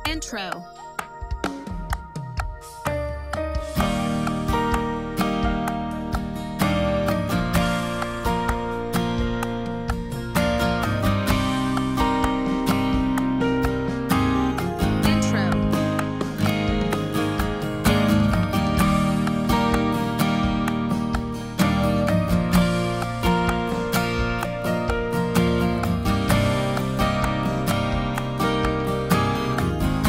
Intro.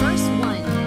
Verse 1.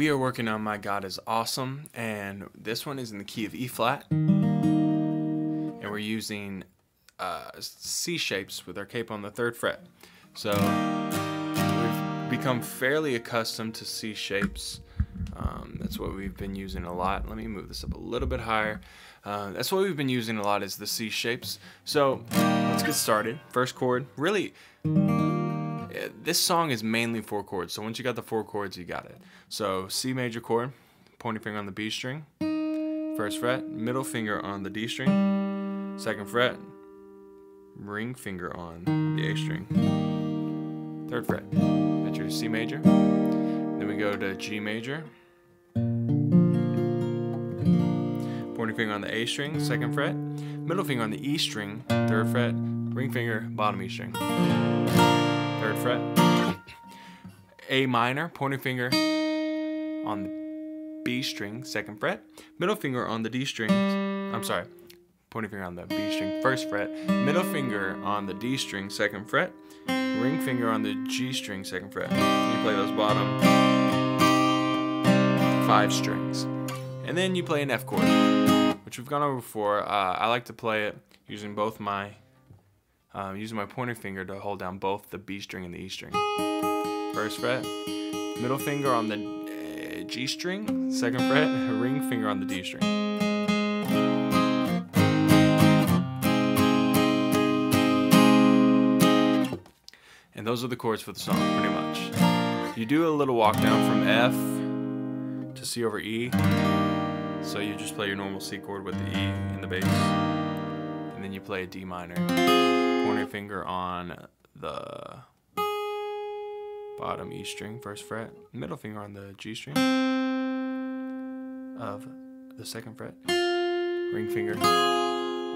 We are working on My God is Awesome, and this one is in the key of E flat, and we're using C shapes with our capo on the 3rd fret. So we've become fairly accustomed to C shapes. That's what we've been using a lot. Let me move this up a little bit higher. That's what we've been using a lot, is the C shapes. So let's get started. First chord. Really, this song is mainly 4 chords. So once you got the 4 chords, you got it. So C major chord, pointing finger on the B string, 1st fret, middle finger on the D string, 2nd fret, ring finger on the A string, 3rd fret. That's your C major. Then we go to G major, pointing finger on the A string, 2nd fret, middle finger on the E string, 3rd fret, ring finger, bottom E string, 3rd fret. A minor, pointing finger on the B string, 2nd fret, middle finger on the D string, pointing finger on the B string, 1st fret, middle finger on the D string, 2nd fret, ring finger on the G string, 2nd fret. You play those bottom 5 strings. And then you play an F chord, which we've gone over before. I like to play it using both my pointer finger to hold down both the B string and the E string. 1st fret, middle finger on the G string, 2nd fret, ring finger on the D string. And those are the chords for the song, pretty much. You do a little walk down from F to C over E. So you just play your normal C chord with the E in the bass. And then you play a D minor. Pointer finger on the bottom E string, 1st fret, middle finger on the G string of the 2nd fret, ring finger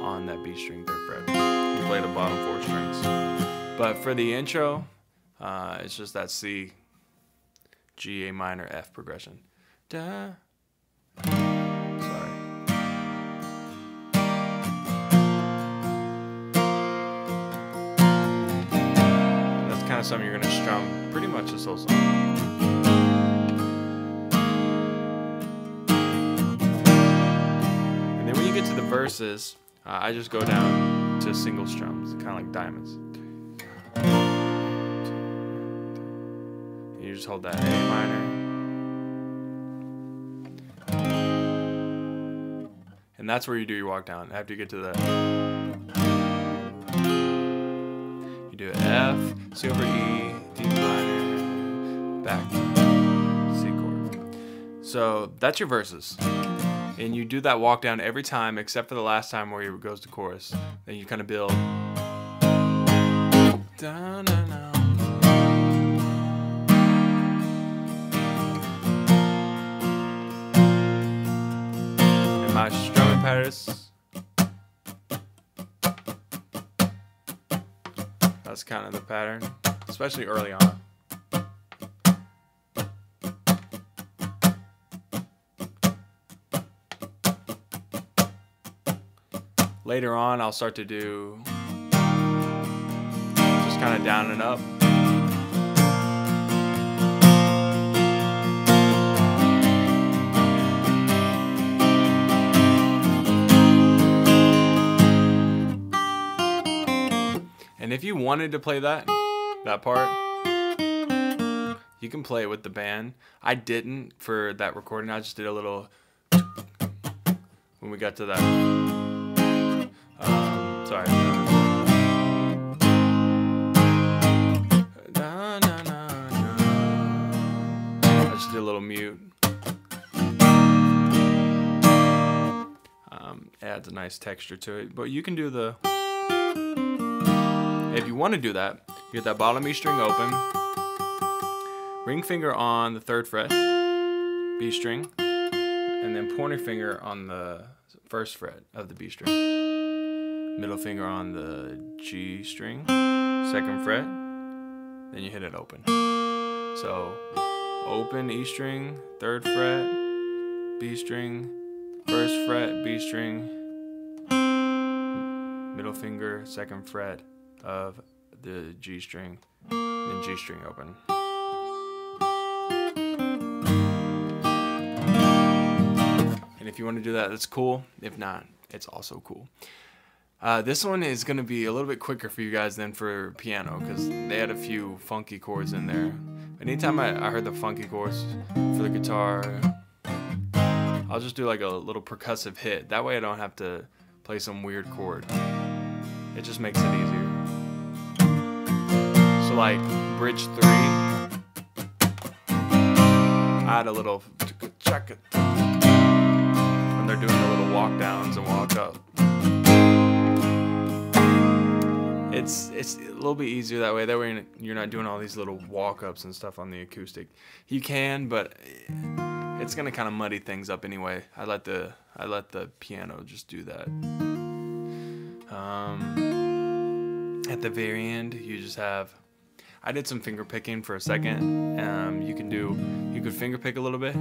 on that B string, 3rd fret. You play the bottom 4 strings. But for the intro, it's just that C, G, A minor, F progression. Da. Sorry. That's kind of something you're going to strum pretty much this whole song. And then when you get to the verses, I just go down to single strums, kind of like diamonds. You just hold that A minor. And that's where you do your walk down. After you get to that, you do F, C over E, D minor, back, C chord. So that's your verses. And you do that walk down every time except for the last time where it goes to chorus. Then you kind of build. Da, na, na. My strumming patterns. That's kind of the pattern, especially early on. Later on, I'll start to do just kind of down and up. And if you wanted to play that part, you can play it with the band. I didn't for that recording. I just did a little when we got to that. Sorry. I just did a little mute. Adds a nice texture to it. But you can do the. If you want to do that, you get that bottom E string open, ring finger on the 3rd fret, B string, and then pointer finger on the 1st fret of the B string, middle finger on the G string, 2nd fret, then you hit it open. So open E string, 3rd fret, B string, 1st fret, B string, middle finger, 2nd fret of the G string, then G string open. And if you want to do that, that's cool. If not, it's also cool. This one is going to be a little bit quicker for you guys than for piano because they had a few funky chords in there. Anytime I heard the funky chords for the guitar, I'll just do like a little percussive hit. That way I don't have to play some weird chord. It just makes it easier. So like bridge 3, I had a little check it when they're doing the little walk downs and walk up. It's a little bit easier that way. That way you're not doing all these little walk-ups and stuff on the acoustic. You can, but it's gonna kind of muddy things up anyway. I let the piano just do that. At the very end, you just have. I did some finger picking for a second. You could finger pick a little bit,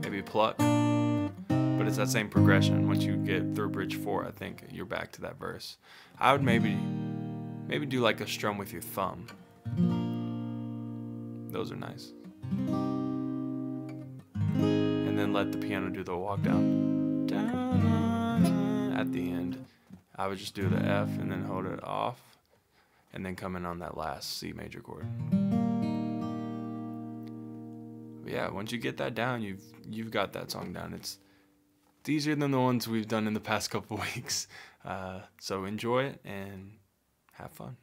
maybe pluck, but it's that same progression. Once you get through bridge 4, I think you're back to that verse. I would maybe do like a strum with your thumb. Those are nice. And then let the piano do the walk down. At the end, I would just do the F and then hold it off, and then come in on that last C major chord. But yeah, once you get that down, you've got that song down. It's easier than the ones we've done in the past couple weeks. So enjoy it and have fun.